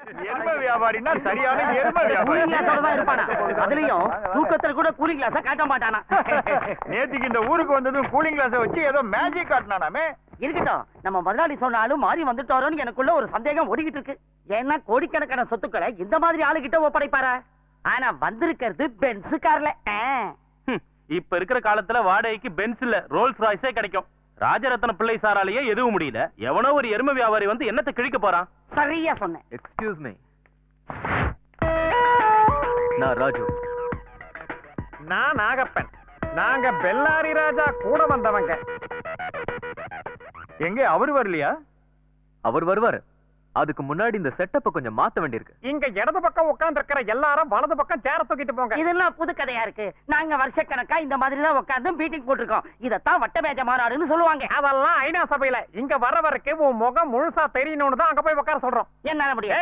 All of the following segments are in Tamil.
எருமை வியாபாரினா சரியான எருமை வியாபாரி. இருப்பானா? அதுலயும் தூக்கத்துல கூட கூலிங் கிளாஸ காட்ட மாட்டானா? நேத்துக்கு இந்த ஊருக்கு வந்ததும் கூலிங் கிளாஸ வச்சு ஏதோ மேஜிக் காட்டினானாமே. இருக்கட்டும், நம்ம முதலாளி சொன்னாலும் மாறி வந்துட்டோரோன்னு எனக்குள்ள ஒரு சந்தேகம் ஓடிக்கிட்டு இருக்கு. ஏன்னா கோடிக்கணக்கான சொத்துக்களை இந்த மாதிரி ஆளுகிட்ட ஒப்படைப்பாரா? ஆனா வந்திருக்கிறது பென்ஸ் கார்ல. இப்ப இருக்கிற காலத்துல வாடகைக்கு பென்ஸ் இல்ல ரோல்ஸ் ராய்ஸே கிடைக்கும். ராஜரத்ன பிள்ளை சாராலேயே எதுவும் முடியல. எவனோ ஒரு எருமை வியாபாரி வந்து என்னத்தை கிழிக்க போறான்? சரியா சொன்னேன். எக்ஸ்கியூஸ் மீ, நான் ராஜு. நான் நாகப்பன். நாங்க பெல்லாரி ராஜா கூட வந்தவங்க. எங்க அவரு வரலையா? அவர் வருவாரு. அதுக்கு முன்னாடி இந்த செட்டப்ப கொஞ்சம் மாத்த வேண்டியிருக்கு. இங்க இடது பக்கம் உட்கார்ந்து இருக்கிற எல்லாரும் வலது பக்கம் சேர தூக்கிட்டு போங்க. இதெல்லாம் புது கதையா இருக்கு. நாங்க வருஷக்கணக்கா இந்த மாதிரி தான் உட்கார்ந்து மீட்டிங் போட்டிருக்கோம். இதத்தான் வட்ட மேஜ மாநாடுன்னு சொல்லுவாங்க. அதெல்லாம் ஐநா சபையில. இங்க வரவருக்கு உன் முகம் முழுசா தெரியணும்னு தான் அங்க போய் உட்கார சொல்றோம். என்னால முடியும்.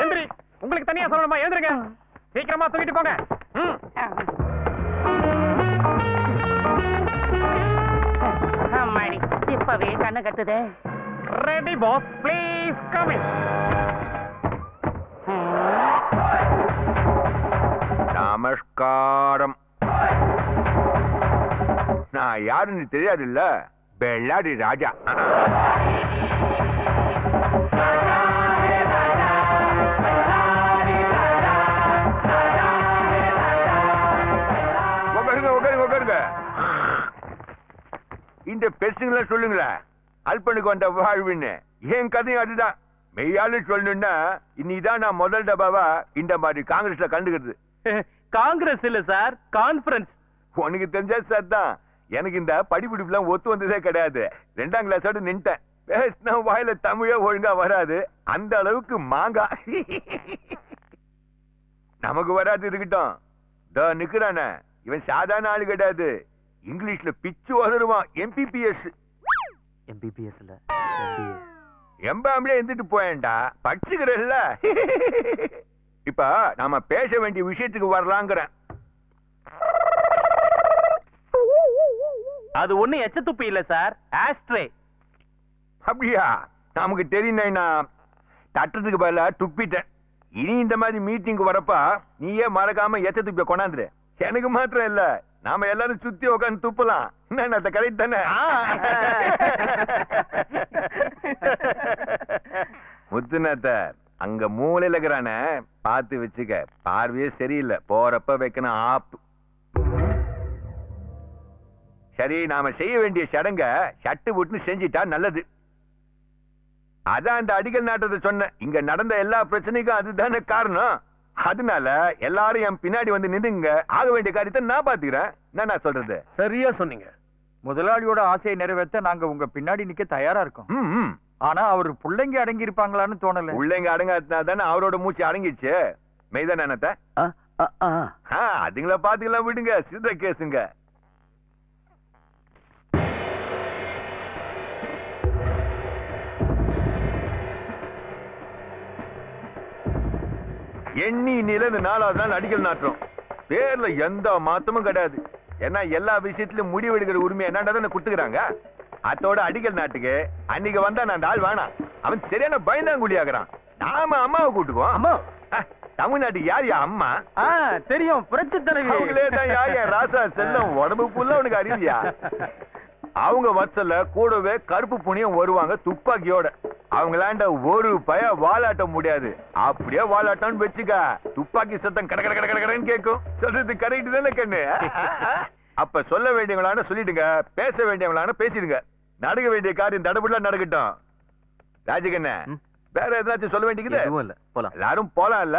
எந்திரி. உங்களுக்கு தனியா சொல்லணுமா? எழுந்திருங்க. சீக்கிரமா தூக்கிட்டு போங்க. அம்மாடி, இப்பவே கண்ணு கட்டுதே. Ready boss, please come in. நமஸ்காரம். நான் யாருன்னு தெரியாது இல்ல? பெல்லாரி ராஜா. உட்காருங்க. இந்த பெருசுங்கள சொல்லுங்களேன். அல்பனுக்கு வந்த வாழ்வுன்னு என் கதையும் அதுதான். மெய்யாலு சொல்லணும்னா இன்னைதான் நான் முதல் டபாவா இந்த மாதிரி காங்கிரஸ்ல கண்டுக்கிறது. காங்கிரஸ் இல்ல சார், கான்ஃபரன்ஸ். உனக்கு தெரிஞ்சா சார் தான். எனக்கு இந்த படிப்பிடிப்புலாம் ஒத்து வந்ததே கிடையாது. 2ஆம் கிளாஸோட நின்ட்டேன். பேசினா வாயில தமிழே ஒழுங்கா வராது. அந்த அளவுக்கு மாங்கா. நமக்கு வராது இருக்கட்டும். நிக்கிறான இவன் சாதாரண ஆளு கிடையாது. இங்கிலீஷ்ல பிச்சு வளருவான். எம்பிபிஎஸ். எம்பிபிஎஸ் இல்ல, எம்பாம்லே எந்திட்டு போயேன்டா. படிச்சுக்கிறல்ல. இப்ப நாம பேச வேண்டிய விஷயத்துக்கு வரலாங்கிறேன். அது ஒண்ணு எச்ச துப்பி இல்ல சார், ஆஸ்ட்ரே. அப்படியா? நமக்கு தெரியும். தட்டுறதுக்கு பதிலா துப்பிட்டேன். இனி இந்த மாதிரி மீட்டிங் வரப்பா நீயே மறக்காம எச்ச துப்பிய கொண்டாந்துரு. எனக்கு மாத்திரம் இல்ல, நாம எல்லாரும் சுத்தி உட்காந்து துப்பலாம். என்ன கரெக்ட் தானே? முத்துநாத்தர் அங்க மூலையில இருக்கிறான பார்த்து வச்சுக்க. பார்வையே சரியில்லை. போறப்ப வைக்கணும் ஆப்பு. சரி, நாம செய்ய வேண்டிய சடங்க சட்டு விட்டு செஞ்சிட்டா நல்லது. அதான் அந்த அடிக்கல் நாட்டத்தை சொன்ன. இங்க நடந்த எல்லா பிரச்சனைக்கும் அதுதானே காரணம். அதனால எல்லாரும் என் பின்னாடி வந்து நின்னுங்க. ஆக வேண்டிய காரியத்தை நான் பாத்துக்கிறேன். என்ன சொல்றது? சரியா சொன்னீங்க. முதலாளியோட ஆசையை நிறைவேற்ற நாங்க உங்க பின்னாடி நிக்க தயாரா இருக்கோம். ஆனா அவரு பிள்ளைங்க அடங்கி இருப்பாங்களான்னு தோணல. பிள்ளைங்க அடங்காதானே அவரோட மூச்சு அடங்கிடுச்சு. மெய்தான? அதுங்கள பாத்துக்கலாம், விடுங்க. சித்த கேசுங்க. எண்ணி நிலந்து 4வது நாள் அடிக்கல் நாட்டுறோம். பேர்ல எந்த மாத்தமும் கிடையாது. ஏன்னா எல்லா விஷயத்திலும் முடிவெடுக்கிற உரிமை என்னன்றதை கொடுத்துக்கிறாங்க. அதோட அடிக்கல் நாட்டுக்கு அன்னைக்கு வந்தா நான் அந்த ஆள் வேணாம். அவன் சரியான பயந்தாங்குழி ஆகுறான். நாம அம்மாவை கூட்டுக்குவோம். அம்மா தமிழ்நாட்டுக்கு யார் அம்மா? தெரியும், புரட்சி தலைவி. அவங்களே தான் யார் ராசா செல்லம். உடம்பு புல்ல அவனுக்கு அறிவியா? அவங்க வச்சல கூடவே கருப்பு புனியும் வருவாங்க துப்பாக்கியோட. அவங்களாண்ட ஒரு பய வாலாட்ட முடியாது. அப்படியே வாலாட்டம்னு வச்சுக்க, துப்பாக்கி சத்தம் கட கட கட கடன்னு கேட்கும். சொல்றது கரெக்ட் தானே கண்ணு? அப்ப சொல்ல வேண்டியவங்களான சொல்லிடுங்க, பேச வேண்டியவங்களான பேசிடுங்க. நடக்க வேண்டிய காரியம் தடபுடலா நடக்கட்டும். ராஜகண்ண, வேற எதாச்சும் சொல்ல வேண்டியது? எல்லாரும் போலாம் இல்ல?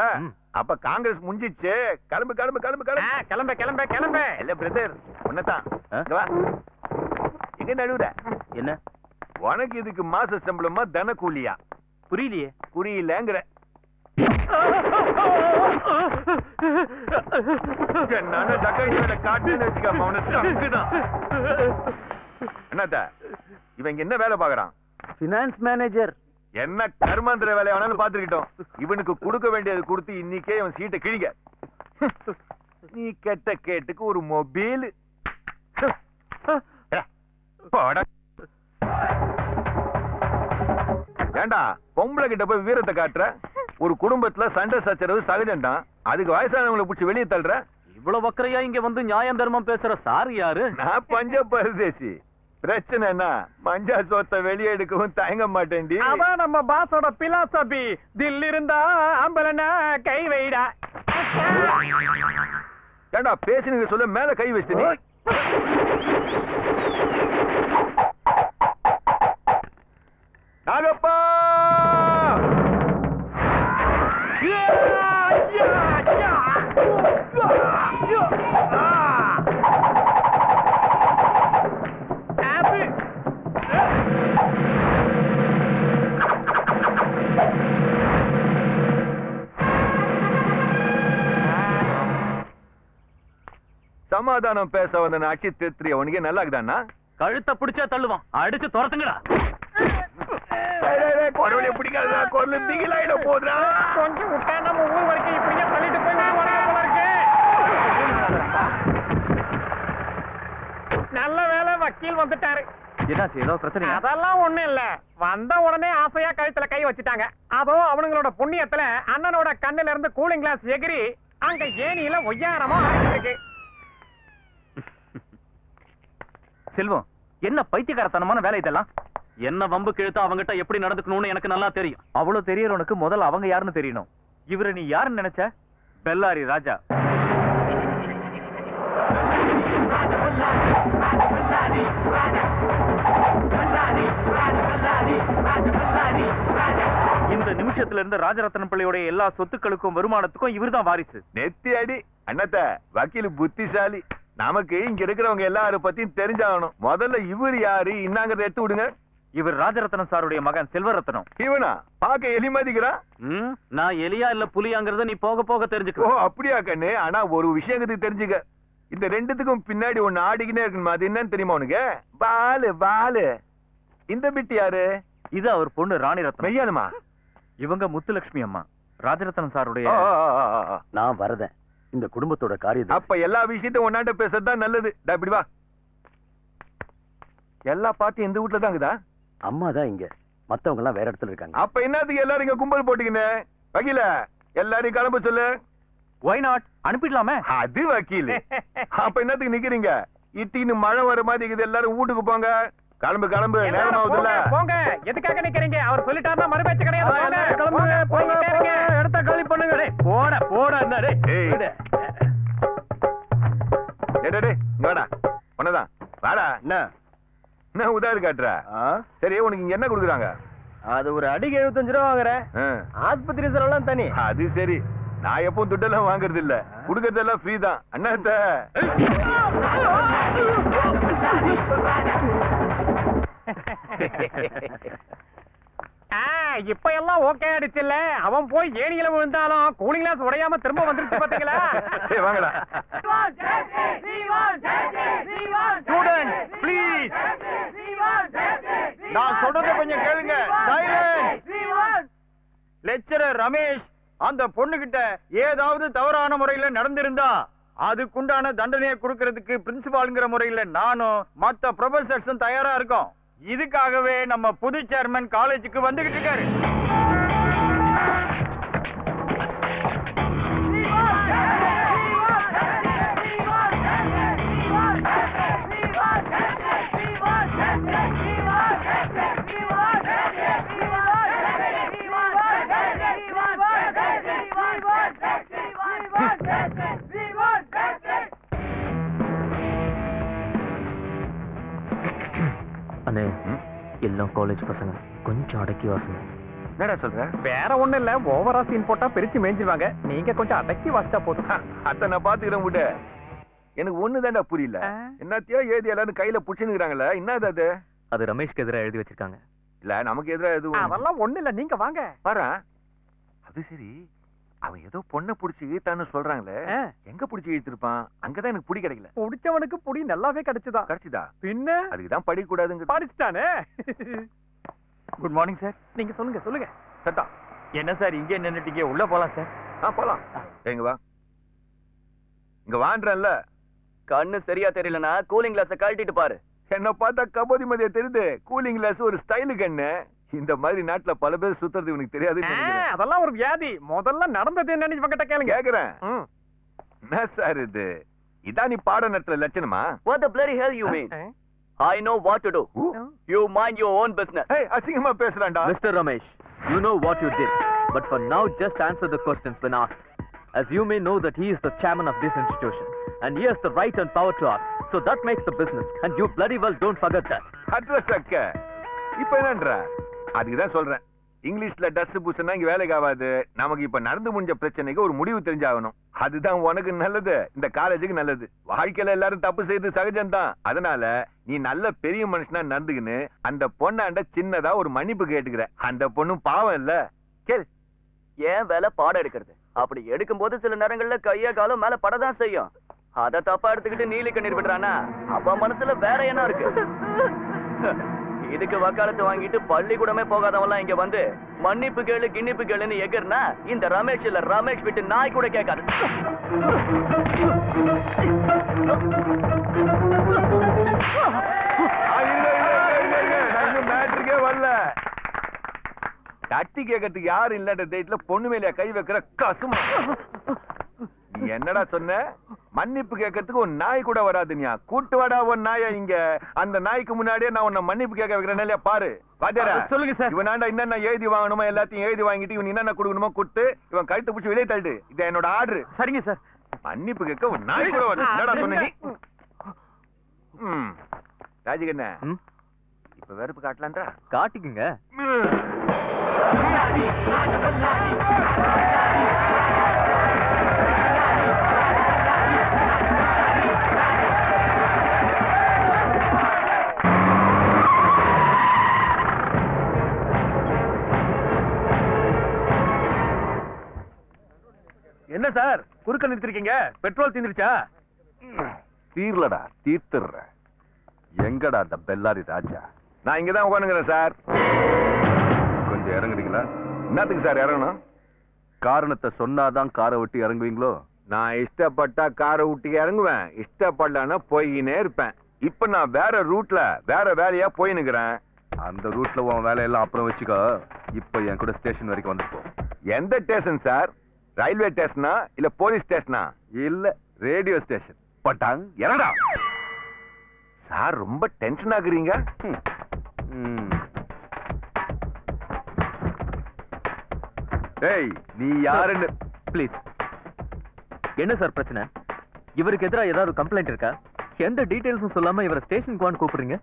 அப்ப காங்கிரஸ் முடிஞ்சிச்சு. கிளம்பு கிளம்பு கிளம்பு கிளம்பு கிளம்ப கிளம்ப கிளம்ப. இல்ல பிரதர், உன்னதான் எங்க நடுவுற என்ன? உனக்கு இதுக்கு மாச சம்பளமா தன கூலியா? புரியலையே. புரியலங்கிற என்னத்த இவங்க என்ன வேலை பாக்குறான்? Finance manager. என்ன கர்மாந்திர வேலை வேணாலும் பாத்துக்கிட்டோம். இவனுக்கு கொடுக்க வேண்டியது கொடுத்து இன்னைக்கே இவன் சீட்டை கிழிங்க. நீ கெட்ட கேட்டுக்கு ஒரு மொபைல். ஏண்டா பொம்பளை கிட்ட போய் வீரத்தை காட்டுற? ஒரு குடும்பத்துல சண்டை சச்சரவு சகஜம்தான். அதுக்கு வயசானவங்களை பிடிச்சி வெளியே தள்ளுற. இவ்வளவு வக்கரையா இங்க வந்து நியாயம் தர்மம் பேசுற சார் யாரு? நான் பஞ்ச பரதேசி. பிரச்சனைனா மஞ்சா சோத்தை வெளியே எடுக்கவும் தயங்க மாட்டேன்டி. அதான் நம்ம பாஸோட பிலாசபி. தில் இருந்தா அம்பலனா கை வைடா. ஏண்டா பேசினுங்க சொல்ல மேல கை வச்சு நீ. நாகப்பா சமாதானம் பேச வந்த அச்சி தெத்திரி அவனுக்கு நல்லா இருக்குதாண்ணா? கழுத்தை பிடிச்சா தள்ளுவான். அடிச்சு துரத்துங்கடா. குரவழிய பிடிக்காதா? குரல் திகிலாயிட போதுடா. கொஞ்சம் விட்டா நம்ம ஊர் வரைக்கும் இப்படியே தள்ளிட்டு போய் போல இருக்கு. நல்ல வேலை வக்கீல் வந்துட்டாரு. என்னாச்சு? ஏதோ பிரச்சனை? அதெல்லாம் ஒண்ணும் இல்ல. வந்த உடனே ஆசையா கழுத்துல கை வச்சுட்டாங்க. அதுவும் அவனுங்களோட புண்ணியத்துல அண்ணனோட கண்ணுல இருந்து கூலிங் கிளாஸ் எகிரி அங்க ஏனியில ஒய்யாரமா ஆடிட்டு இருக்கு. செல்வம், என்ன பைத்தியக்காரத்தனமான வேலை இதெல்லாம்? என்ன வம்பு கிழத்தா அவங்கிட்ட எப்படி நடந்துக்கணும்னு எனக்கு நல்லா தெரியும். அவ்வளவு தெரியறவனுக்கு முதல்ல அவங்க யாருன்னு தெரியணும். இவரை நீ யாருன்னு நினைச்ச? பெல்லாரி ராஜா. இந்த நிமிஷத்துல இருந்து ராஜரத்னம் பிள்ளையோட எல்லா சொத்துக்களுக்கும் வருமானத்துக்கும் இவர்தான் வாரிசு. நெத்தி அடி அண்ணத்த. வக்கீல் புத்திசாலி. நமக்கு இங்க இருக்கிறவங்க எல்லாரும் பத்தியும் தெரிஞ்சாகணும். முதல்ல இவர் யாரு இன்னாங்கறத எடுத்து விடுங்க. இவர் ராஜரத்னம் சாருடைய மகன் செல்வரத்னம். இவனா பாக்க எலி மதிக்கிறான். நான் எலியா இல்ல புலியாங்கிறத நீ போக போக ஓ தெரிஞ்சுக்க. அப்படியா கண்ணு? ஆனா ஒரு விஷயத்துக்கு தெரிஞ்சுக்க. இந்த ரெண்டுத்துக்கும் பின்னாடி ஒண்ணு ஆடிக்கினே இருக்குமா? அது என்னன்னு தெரியுமா உனக்கு? பாலு பாலு. இந்த பிட்டு யாரு? இது அவர் பொண்ணு ராணி ரத்னம். மெய்யானுமா? இவங்க முத்துலட்சுமி அம்மா. ராஜரத்னம் சாருடைய. நான் வரதேன் இந்த குடும்பத்தோட காரியம். அப்ப எல்லா விஷயத்தையும் ஒன்னாண்ட பேசுறதுதான் நல்லது. இப்படி வா. எல்லா பாட்டும் இந்த வீட்டுல தான் இருக்குதா? அம்மா தான் இங்க, மத்தவங்க எல்லாம் வேற இடத்துல இருக்காங்க. அப்ப என்னத்துக்கு எல்லாரும் இங்க கும்பல் போட்டுக்கினே? வக்கீல எல்லாரையும் கிளம்ப சொல்லு. Why not? அனுப்பிடலாமே. அது வக்கீல். அப்ப என்னத்துக்கு நிக்கிறீங்க? இட்டின்னு மழை வர மாதிரி இருக்குது. எல்லாரும் வீட்டுக்கு போங்க. கிளம்பு கிளம்பு. நேரம் ஆகுதுல்ல. போங்க. எதுக்காக நிக்கிறீங்க? அவர் சொல்லிட்டாருன்னா மறுபேச்சு கிடையாது. கிளம்பு. போய்கிட்டே இருங்க. இடத்த காலி பண்ணுங்க. போட போட என்ன இங்க வாடா. உன்னதான் வாடா. என்ன உதாரி காட்டுற? சரி உனக்கு இங்க என்ன கொடுக்குறாங்க? அது ஒரு அடிக்கு 75 ரூபா வாங்குறேன். ஆஸ்பத்திரி செலவுலாம் தனி. அது சரி. நான் எப்பவும் துட்டெல்லாம் வாங்குறது இல்ல. குடுக்கறதெல்லாம் ஃப்ரீ தான். அண்ணாத்த இப்ப எல்லாம் ஓகே ஆயிடுச்சுல்ல. அவன் போய் ஏணியில விழுந்தாலும் கூலிங் கிளாஸ் உடையாம திரும்ப வந்துருச்சு பாத்தீங்களா? வாங்கடா. ப்ளீஸ் நான் சொல்றத கொஞ்சம் கேளுங்க. லெக்சரர் ரமேஷ் அந்த பொண்ணுகிட்ட ஏதாவது தவறான முறையில நடந்திருந்தா அதுக்குண்டான தண்டனையை கொடுக்கறதுக்கு பிரின்சிபால்ங்கிற முறையில நானும் மத்த ப்ரொஃபசர்ஸும் தயாரா இருக்கோம். இதுக்காகவே நம்ம புது சேர்மன் காலேஜுக்கு வந்துகிட்டு இருக்காரு. அண்ணே, எல்லாம் காலேஜ் பசங்க, கொஞ்சம் அடக்கி வாசனை. என்னடா சொல்ற? வேற ஒண்ணு இல்ல, ஓவரா சீன் போட்டா பிரிச்சு மேய்ஞ்சிருவாங்க. நீங்க கொஞ்சம் அடக்கி வாசிச்சா போதும். அத்த நான் பாத்துக்கிறேன் விட. எனக்கு ஒண்ணுதான்டா புரியல. என்னத்தையோ ஏதி எல்லாரும் கையில புடிச்சுக்கிறாங்களே, என்னது அது? அது ரமேஷ்க்கு எதிராக எழுதி வச்சிருக்காங்க. இல்ல நமக்கு எதிரா எதுவும் அதெல்லாம் ஒண்ணு இல்ல, நீங்க வாங்க. பாரு. அது சரி, அவன் ஏதோ பொண்ணை புடிச்சு இழுத்தான்னு சொல்றாங்களே, எங்க புடிச்சு இழுத்திருப்பான்? அங்கதான் எனக்கு புடி கிடைக்கல. புடிச்சவனுக்கு புடி நல்லாவே கிடைச்சுதா? கிடைச்சுதா? பின்ன அதுக்குதான் படிக்க கூடாதுங்க. படிச்சுட்டானே. Good morning sir. நீங்க சொல்லுங்க சொல்லுங்க. சட்டா என்ன சார் இங்கே நின்னுட்டீங்க? உள்ள போலாம் சார். போலாம். எங்க வா. இங்க வான்றல்ல. கண்ணு சரியா தெரியலனா கூலிங் கிளாஸ கழட்டிட்டு பாரு. என்ன பார்த்தா கபோதி மதிய தெரியுது. கூலிங் கிளாஸ் ஒரு ஸ்டைலு கண்ணு. இந்த மாதிரி நாட்டுல பல பேர் சுத்துறது இவனுக்கு தெரியாதுன்னு நினைக்கிறேன். அதெல்லாம் ஒரு வியாதி. முதல்ல நடந்தது என்னன்னு இவங்கிட்ட கேளுங்க. கேக்குறேன். என்ன சார் இது? இதான் நீ பாடம் நடத்துற லட்சணமா? What the bloody hell you mean? I know what to do. You mind your own business. ஏய், அசிங்கமா பேசுறான்டா. Mr. Ramesh, you know what you did, but for now just answer the questions when asked. As you may know that he is the chairman of this institution and he has the right and power to ask. So that makes the business and you bloody well don't forget that. Address அக்க. இப்போ என்னன்ற? அதுக்கு தான் சொல்றேன். இங்கிலீஷ்ல டஸ் பூசனா இங்க வேலைக்கு ஆகாது. நமக்கு இப்ப நடந்து முடிஞ்ச பிரச்சனைக்கு ஒரு முடிவு தெரிஞ்சாகணும். அதுதான் உனக்கு நல்லது, இந்த காலேஜுக்கு நல்லது. வாழ்க்கையில எல்லாரும் தப்பு செய்து சகஜம்தான். அதனால நீ நல்ல பெரிய மனுஷனா நடந்துக்கின்னு அந்த பொண்ணாண்ட சின்னதா ஒரு மன்னிப்பு கேட்டுக்கிற. அந்த பொண்ணும் பாவம் இல்ல. கேள். ஏன் வேலை பாடம் எடுக்கிறது? அப்படி எடுக்கும்போது சில நேரங்கள்ல கைய காலம் மேல படதான் செய்யும். அத தப்பா எடுத்துக்கிட்டு நீலி கண்ணீர் விடுறானா அப்ப மனசுல வேற என்ன இருக்கு? இதுக்கு வக்காலத்து வாங்கிட்டு பள்ளிக்கூடமே போகாதவெல்லாம் இங்க வந்து மன்னிப்பு கேளு கிண்ணிப்பு கேளுன்னு எகர்னா இந்த ரமேஷ் இல்ல ரமேஷ் விட்டு நாய் கூட கேட்காது. மேட்ருக்கே வரல. தட்டி கேட்கறதுக்கு யாரும் இல்லாத தைரியத்துல பொண்ணு மேல கை வைக்கிற கசுமா. நீ என்னடா சொன்ன? மன்னிப்பு கேட்கறதுக்கு ஒரு நாய் கூட வராது. நீ கூட்டு வாடா ஒரு நாய இங்க. அந்த நாய்க்கு முன்னாடியே நான் உன்னை மன்னிப்பு கேட்க வைக்கிறேன் இல்லையா பாரு. வாத்தியாரா சொல்லுங்க சார். இவனாண்டா என்னென்ன எழுதி வாங்கணுமோ எல்லாத்தையும் எழுதி வாங்கிட்டு இவன் என்னென்ன கொடுக்கணுமோ கொடுத்து இவன் கழுத்து பிடிச்சி வெளியே தள்ளிடு. இது என்னோட ஆர்டர். சரிங்க சார். மன்னிப்பு கேட்க ஒரு நாய் கூட வராது. என்னடா சொன்ன நீ? ராஜிகண்ண இப்ப வெறுப்பு காட்டலான்றா? காட்டிக்குங்க. என்ன சார் குறுக்க நிறுத்திருக்கீங்க? பெட்ரோல் தீந்துருச்சா? தீர்லடா, தீர்த்துற. எங்கடா அந்த பெல்லாரி ராஜா? நான் இங்கதான் உட்காந்துக்கிறேன் சார். கொஞ்சம் இறங்குறீங்களா? என்னத்துக்கு சார் இறங்கணும்? காரணத்தை சொன்னாதான் காரை விட்டு இறங்குவீங்களோ? நான் இஷ்டப்பட்டா காரை விட்டு இறங்குவேன், இஷ்டப்படலன்னா போயினே இருப்பேன். இப்ப நான் வேற ரூட்ல வேற வேலையா போயினுக்கிறேன். அந்த ரூட்ல உன் வேலையெல்லாம் அப்புறம் வச்சுக்கோ. இப்ப என் கூட ஸ்டேஷன் வரைக்கும் வந்துப்போ. எந்த ஸ்டேஷன் சார்? ரயில்வே ஸ்டேஷனா இல்ல போலீஸ் ஸ்டேஷனா? இல்ல ரேடியோ ஸ்டேஷன். பட்டாங் இறங்கடா. சார் ரொம்ப டென்ஷன் ஆகுறீங்க. ஏய் நீ யாருன்னு ப்ளீஸ். என்ன சார் பிரச்சனை? இவருக்கு எதிராக ஏதாவது கம்ப்ளைண்ட் இருக்கா? எந்த டீடைல்ஸும் சொல்லாம இவரை ஸ்டேஷனுக்கு வந்து கூப்பிடுறீங்க?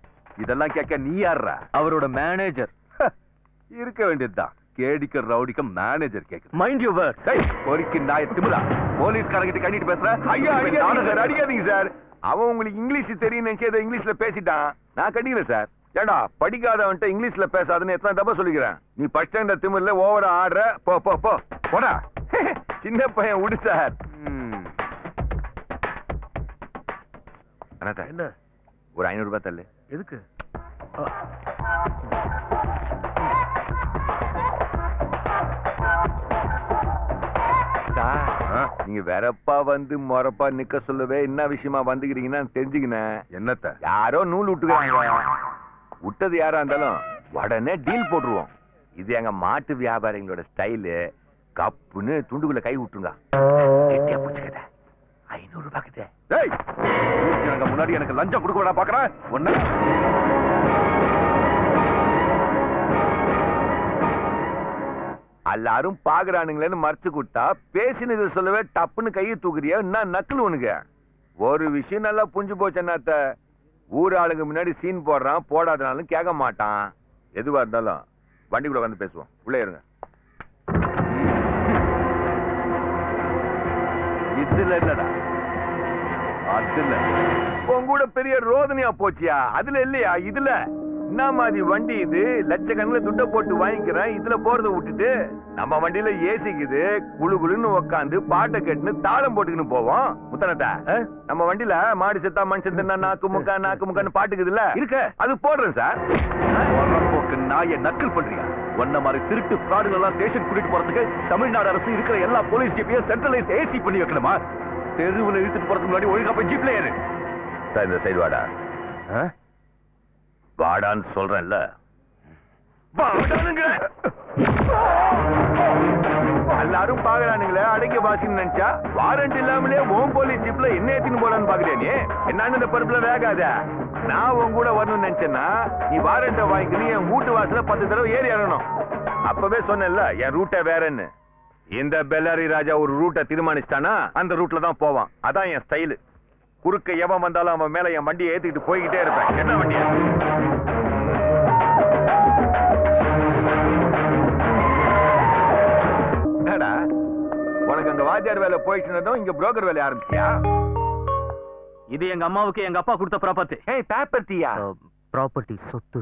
இதெல்லாம் கேட்க நீ யாரா? அவரோட மேனேஜர். இருக்க வேண்டியதுதான். கேடிக்க ரவுடிக்க மேனேஜர் கேக்குது. Mind you words. பொறுக்கி நாய திமிரா போலீஸ்காரங்கிட்ட கண்டிட்டு பேசுற. ஐயா அடிக்காதீங்க சார். அவன் உங்களுக்கு இங்கிலீஷ் தெரியும் நினைச்சு ஏதோ இங்கிலீஷ்ல பேசிட்டான். நான் கண்டிக்கிறேன் சார். ஏடா படிக்காதவன்ட்ட இங்கிலீஷ்ல பேசாதுன்னு எத்தனை தப்பா சொல்லிக்கிறேன். நீ ஃபர்ஸ்ட் ஸ்டாண்டர்ட் திமிர்ல ஓவரா ஆடுற. போ போ போ போடா. சின்ன பையன் விடு சார். அண்ணா என்ன ஒரு 500 ரூபாய் தள்ளு. எதுக்கு? நீங்க வெறப்பா வந்து மொறப்பா நிக்க சொல்லவே என்ன விஷயமா வந்துக்கிறீங்கன்னா தெரிஞ்சுக்கினேன். என்னத்த யாரோ நூல் விட்டுக்கிறாங்க. விட்டது யாரா இருந்தாலும் உடனே டீல் போட்டுருவோம். இது எங்க மாட்டு வியாபாரிகளோட ஸ்டைலு. கப்புன்னு துண்டுக்குள்ள கை விட்டுருங்க. 500 ரூபாய்க்குதே. முன்னாடி எனக்கு லஞ்சம் கொடுக்க வேணா பாக்குறேன். ஒண்ணு எல்லாரும் பாக்குறானுங்களேன்னு மறைச்சு கொடுத்தா பேசினது சொல்லவே டப்புன்னு கையை தூக்குறியா? என்ன நக்கல் உனக்கு? ஒரு விஷயம் நல்லா புரிஞ்சு போச்சு. என்னத்த ஊர் ஆளுங்க முன்னாடி சீன் போடுறான், போடாதனாலும் கேட்க மாட்டான். எதுவா இருந்தாலும் வண்டிக்குள்ள வந்து பேசுவோம். உள்ளே இருங்க. இதுல இல்லடா, அதுல உங்க கூட பெரிய ரோதனையா போச்சியா? அதுல இல்லையா? இதுல என்ன மாதிரி வண்டி இது? லட்சக்கணக்கில் துட்ட போட்டு வாங்கிக்கிறேன். இதுல போறத விட்டுட்டு நம்ம வண்டியில ஏசிக்குது, குழு குழுன்னு உக்காந்து பாட்டை கேட்டுன்னு தாளம் போட்டுக்கின்னு போவோம். முத்தனட்டா நம்ம வண்டியில மாடு செத்தா மனுஷன் தின்னா நாக்கு முக்கான்னு பாட்டுக்குதுல்ல இருக்க, அது போடுறேன் சார். போக்கு நாயை நக்கல் பண்றியா? ஒன்ன மாதிரி திருட்டு ஃப்ராடுகள் எல்லாம் ஸ்டேஷன் கூட்டிட்டு போறதுக்கு தமிழ்நாடு அரசு இருக்கிற எல்லா போலீஸ் ஜீப்பையும் சென்ட்ரலைஸ்ட் ஏசி பண்ணி வைக்கணுமா? தெருவுல இழுத்துட்டு போறதுக்கு முன்னாடி ஒழுங்கா போய் ஜீப்ல ஏறு. இந்த சைடு வாடா. வாடான்னு சொல்றேன்ல. எல்லாரும் பாக்குறானுங்களே அடக்கி பாசின்னு நினைச்சா வாரண்ட் இல்லாமலே ஓம் போலீஸ் ஜீப்ல என்ன ஏத்தின்னு போறான்னு பாக்குறியா நீ என்னன்னு இந்த பருப்புல வேகாத நான் உன் கூட வரணும்னு நினைச்சேன்னா நீ வாரண்ட வாங்கிக்கணும் என் வீட்டு வாசல 10 தடவை ஏறி இறங்கணும் அப்பவே சொன்னேன்ல என் ரூட்டை வேறன்னு இந்த பெல்லாரி ராஜா ஒரு ரூட்டை தீர்மானிச்சிட்டானா அந்த ரூட்ல தான் போவான் அதான் என் ஸ்டைலு குறுக்க எவன் வந்தாலும் அவன் மேல என் வண்டியை ஏத்திக்கிட்டு போய்கிட்டே இருப்பேன் என்ன வண்டியா என்னடா உனக்கு அந்த வாத்தியார் வேலை போயிடுச்சுனதும் இங்க புரோக்கர் வேலை ஆரம்பிச்சியா இது எங்க அம்மாவுக்கு எங்க அப்பா கொடுத்த ப்ராப்பர்ட்டி ஏய் பேப்பர் தீயா ப்ராப்பர்ட்டி சொத்து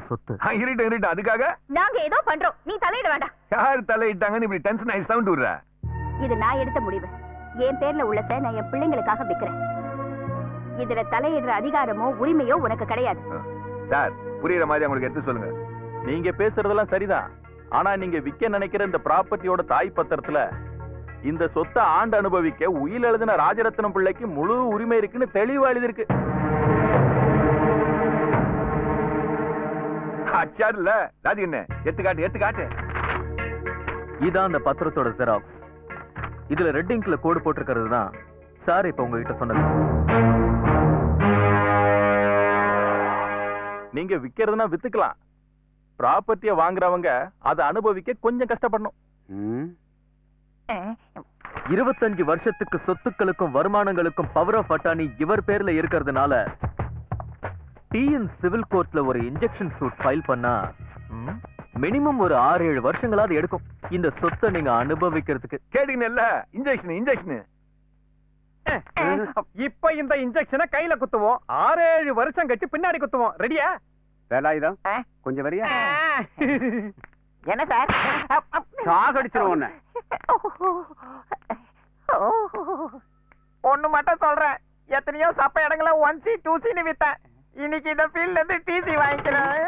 இருட்டு அதுக்காக நாங்க ஏதோ பண்றோம் நீ தலையிட வேண்டாம் யார் தலையிட்டாங்கன்னு இப்படி டென்ஷன் ஆகி சவுண்ட் விடுற இது நான் எடுத்த முடிவு என் பேர்ல உள்ளத நான் என் பிள்ளைங்களுக்காக விக்கிறேன் இதுல தலையிடுற அதிகாரமோ உரிமையோ உனக்கு கிடையாது சார் புரியுற மாதிரி உங்களுக்கு எடுத்து சொல்லுங்க நீங்க பேசுறதெல்லாம் சரிதான் ஆனா நீங்க விக்க நினைக்கிற இந்த ப்ராப்பர்ட்டியோட தாய் பத்திரத்துல இந்த சொத்தை ஆண்டு அனுபவிக்க உயில் எழுதின ராஜரத்னம் பிள்ளைக்கு முழு உரிமை இருக்குன்னு தெளிவா எழுதிருக்கு அச்சார் இல்ல ராஜி என்ன எடுத்துக்காட்டு இதான் அந்த பத்திரத்தோட ஜெராக்ஸ் இதுல ரெட் இங்க்ல கோடு போட்டிருக்கிறது தான் சார் இப்ப உங்ககிட்ட சொன்னது நீங்க விக்கிறதுனா வித்துக்கலாம் ப்ராப்பர்ட்டியை வாங்குறவங்க அதை அனுபவிக்க கொஞ்சம் கஷ்டப்படணும் 25 வருஷத்துக்கு சொத்துக்களுக்கும் வருமானங்களுக்கும் பவர் ஆஃப் அட்டார்னி இவர் பேர்ல இருக்கிறதுனால டிஎன் சிவில் கோர்ட்ல ஒரு இன்ஜெக்ஷன் சூட் ஃபைல் பண்ணா மினிமம் ஒரு 6-7 வருஷங்களாவது எடுக்கும் இந்த சொத்தை நீங்க அனுபவிக்கிறதுக்கு கேட்டீங்கல்ல இன்ஜெக்ஷன் இப்ப இந்த இன்ஜெக்ஷனை கையில குத்துவோம் 6-7 வருஷம் கழிச்சு பின்னாடி குத்துவோம் ரெடியா வேலாயுதம் கொஞ்சம் வரியா என்ன சார் சாகடிச்சிருவோம் ஒண்ணு மட்டும் சொல்றேன் எத்தனையோ சப்ப இடங்கள 1C 2Cன்னு வித்தேன் இன்னைக்கு இந்த ஃபீல்ட்ல இருந்து TC வாங்கிக்கிறேன்